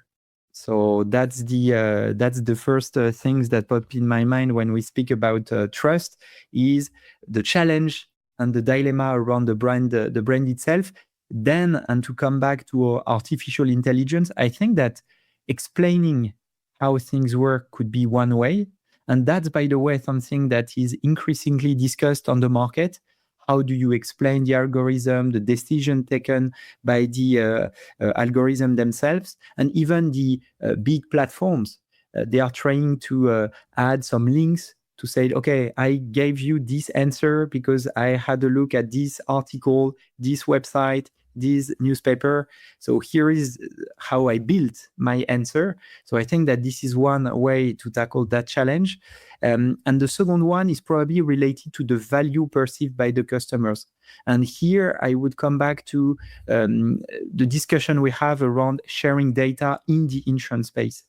So that's the first things that pop in my mind when we speak about trust, is the challenge and the dilemma around the brand itself. Then, and to come back to artificial intelligence, I think that explaining how things work could be one way, and that's, by the way, something that is increasingly discussed on the market. How do you explain the algorithm, the decision taken by the algorithm themselves, and even the big platforms? They are trying to add some links to say, okay, I gave you this answer because I had a look at this article, this website, this newspaper. So here is how I built my answer. So I think that this is one way to tackle that challenge. And the second one is probably related to the value perceived by the customers. And here I would come back to the discussion we have around sharing data in the insurance space.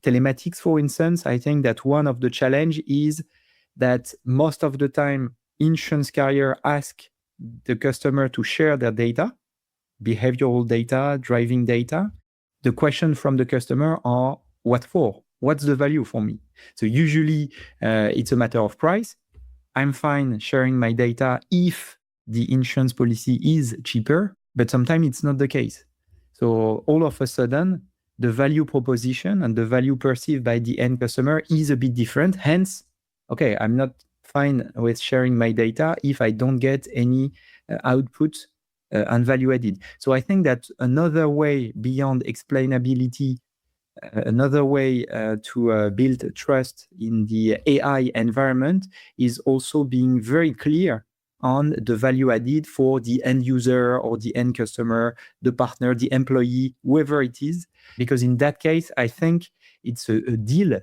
Telematics, for instance, I think that one of the challenge is that most of the time, insurance carrier ask the customer to share their data, behavioral data, driving data. The question from the customer are, what for? What's the value for me? So usually it's a matter of price. I'm fine sharing my data if the insurance policy is cheaper, but sometimes it's not the case. So all of a sudden, the value proposition and the value perceived by the end customer is a bit different. Hence, okay, I'm not fine with sharing my data if I don't get any output and value added. So I think that another way beyond explainability, another way to build trust in the AI environment is also being very clear on the value added for the end user or the end customer, the partner, the employee, whoever it is. Because in that case, I think it's a deal.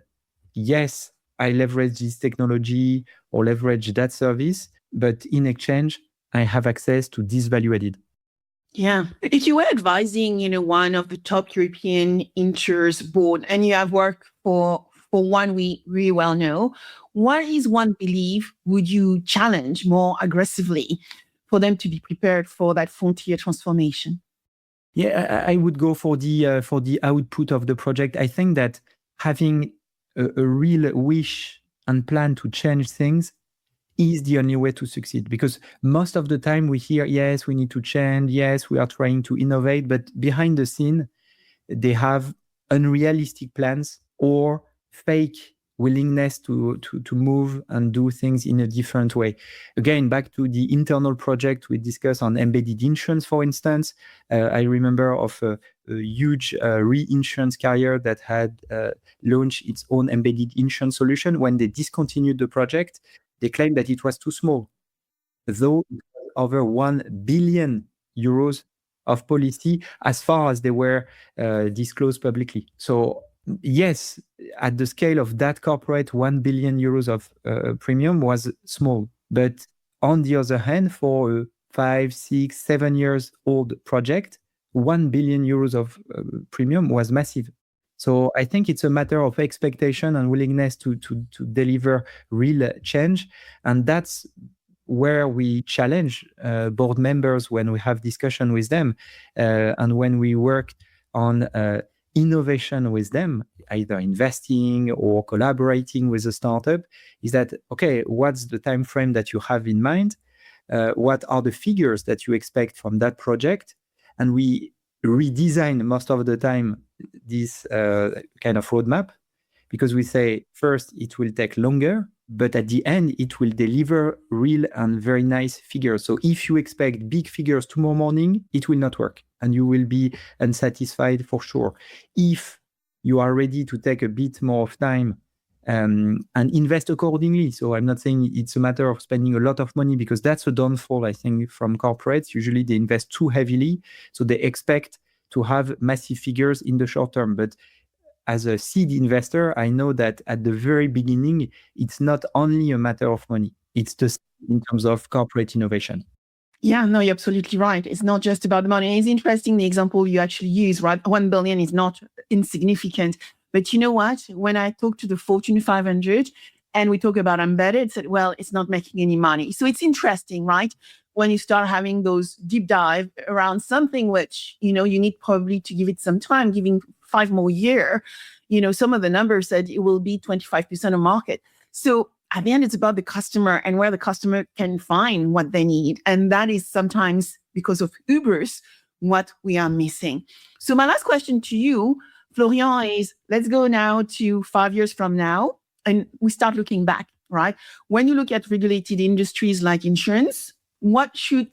Yes, I leverage this technology or leverage that service, but in exchange, I have access to this value added. Yeah. If you were advising, one of the top European insurers board, and you have worked for one we really well know, what is one belief would you challenge more aggressively for them to be prepared for that frontier transformation? Yeah, I would go for the output of the project. I think that having a real wish and plan to change things is the only way to succeed, because most of the time we hear, yes, we need to change, yes, we are trying to innovate, but behind the scene, they have unrealistic plans or fake willingness to move and do things in a different way. Again, back to the internal project we discussed on embedded insurance, for instance. I remember of a huge reinsurance carrier that had launched its own embedded insurance solution. When they discontinued the project, they claimed that it was too small, though it was over 1 billion euros of policy as far as they were disclosed publicly. So yes, at the scale of that corporate, 1 billion euros of premium was small. But on the other hand, for a 5, 6, 7 years old project, 1 billion euros of premium was massive. So I think it's a matter of expectation and willingness to deliver real change. And that's where we challenge board members when we have discussion with them and when we work on innovation with them, either investing or collaborating with a startup, is that, okay, what's the time frame that you have in mind? What are the figures that you expect from that project? And we redesign most of the time this kind of roadmap, because we say, first, it will take longer, but at the end, it will deliver real and very nice figures. So if you expect big figures tomorrow morning, it will not work and you will be unsatisfied for sure. If you are ready to take a bit more of time and invest accordingly. So I'm not saying it's a matter of spending a lot of money, because that's a downfall, I think, from corporates. Usually they invest too heavily, so they expect to have massive figures in the short term. But as a seed investor, I know that at the very beginning, it's not only a matter of money. It's just in terms of corporate innovation. Yeah, no, you're absolutely right. It's not just about the money. It's interesting, the example you actually use, right? 1 billion is not insignificant. But you know what? When I talk to the Fortune 500 and we talk about embedded, said, well, it's not making any money. So it's interesting, right? When you start having those deep dive around something which, you need probably to give it some time, giving 5 more years, some of the numbers said it will be 25% of market. So at the end, it's about the customer and where the customer can find what they need. And that is sometimes, because of Ubers, what we are missing. So my last question to you, Florian, is let's go now to 5 years from now, and we start looking back, right? When you look at regulated industries like insurance, what should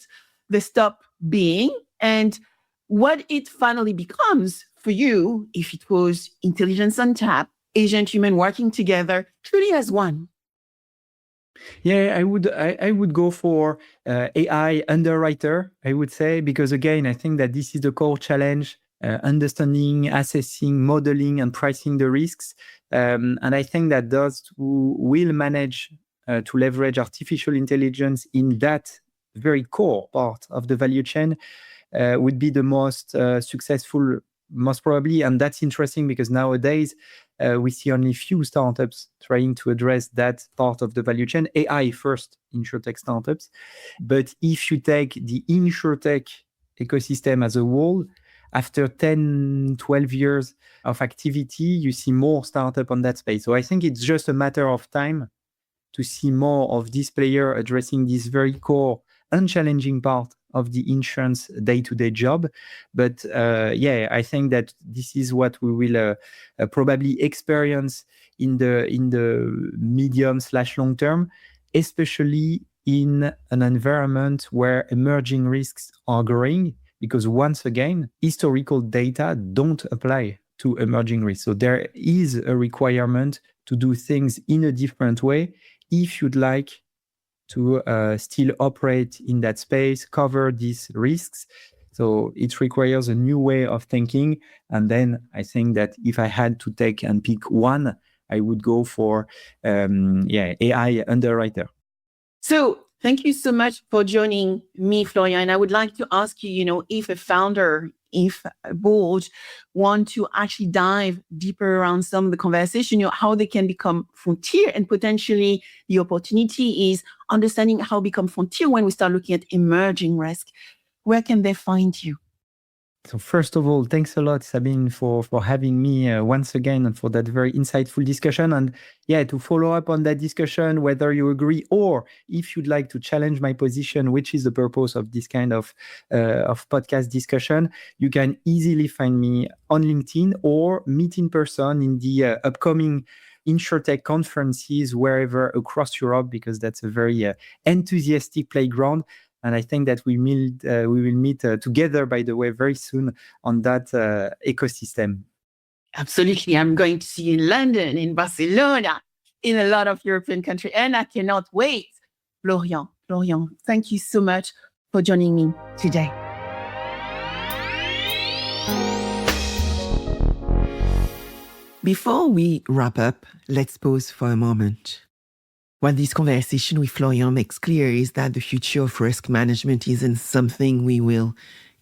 the stop being, and what it finally becomes for you if it was intelligence on tap, agent human working together, truly as one? Yeah, I would go for AI underwriter, I would say, because again, I think that this is the core challenge, understanding, assessing, modeling, and pricing the risks. And I think that those who will manage to leverage artificial intelligence in that very core part of the value chain would be the most successful, most probably. And that's interesting because nowadays we see only few startups trying to address that part of the value chain, AI first insurtech startups. But if you take the insurtech ecosystem as a whole, after 10, 12 years of activity, you see more startup on that space. So I think it's just a matter of time to see more of this player addressing this very core, unchallenging part of the insurance day-to-day job. But I think that this is what we will probably experience in the medium/long term, especially in an environment where emerging risks are growing, because once again, historical data don't apply to emerging risks. So there is a requirement to do things in a different way if you'd like to still operate in that space, cover these risks. So it requires a new way of thinking. And then I think that if I had to take and pick one, I would go for AI underwriter. So thank you so much for joining me, Florian. And I would like to ask you, if a founder, if a board want to actually dive deeper around some of the conversation, how they can become frontier, and potentially the opportunity is understanding how become frontier when we start looking at emerging risk. Where can they find you? So first of all, thanks a lot, Sabine, for having me once again and for that very insightful discussion. And to follow up on that discussion, whether you agree or if you'd like to challenge my position, which is the purpose of this kind of podcast discussion, you can easily find me on LinkedIn or meet in person in the upcoming insurtech conferences wherever across Europe, because that's a very enthusiastic playground. And I think that we will meet together, by the way, very soon on that ecosystem. Absolutely. I'm going to see you in London, in Barcelona, in a lot of European countries, and I cannot wait. Florian, thank you so much for joining me today. Before we wrap up, let's pause for a moment. What this conversation with Florian makes clear is that the future of risk management isn't something we will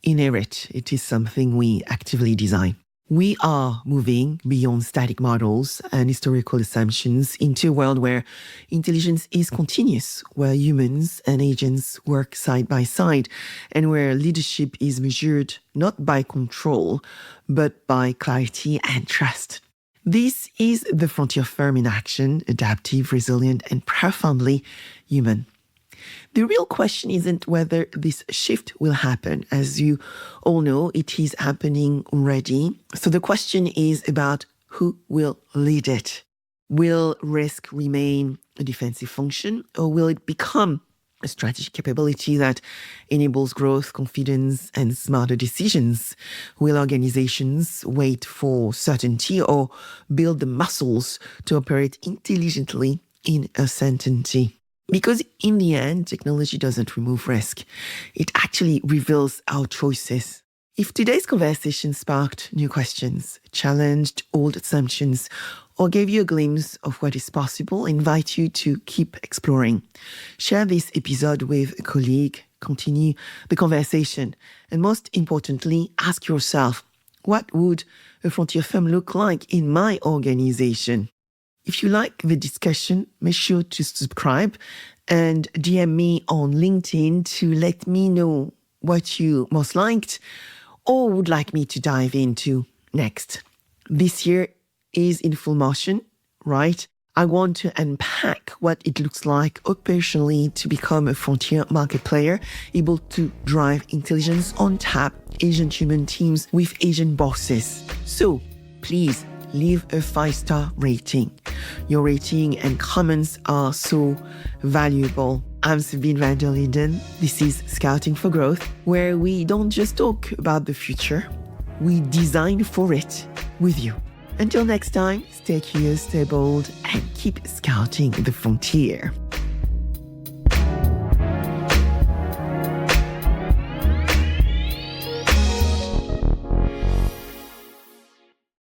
inherit. It is something we actively design. We are moving beyond static models and historical assumptions into a world where intelligence is continuous, where humans and agents work side by side, and where leadership is measured not by control, but by clarity and trust. This is the frontier firm in action, adaptive, resilient, and profoundly human. The real question isn't whether this shift will happen. As you all know, it is happening already. So the question is about who will lead it. Will risk remain a defensive function, or will it become a strategic capability that enables growth, confidence, and smarter decisions? Will organizations wait for certainty or build the muscles to operate intelligently in uncertainty? Because in the end, technology doesn't remove risk. It actually reveals our choices. If today's conversation sparked new questions, challenged old assumptions, or gave you a glimpse of what is possible, I invite you to keep exploring. Share this episode with a colleague, continue the conversation, and most importantly, ask yourself, what would a frontier firm look like in my organization? If you like the discussion, make sure to subscribe and DM me on LinkedIn to let me know what you most liked or would like me to dive into next. This year is in full motion, right? I want to unpack what it looks like operationally to become a frontier market player, able to drive intelligence on tap, agent human teams with agent bosses. So please leave a 5-star rating. Your rating and comments are so valuable. I'm Sabine VanderLinden. This is Scouting for Growth, where we don't just talk about the future, we design for it with you. Until next time, stay curious, stay bold, and keep scouting the frontier.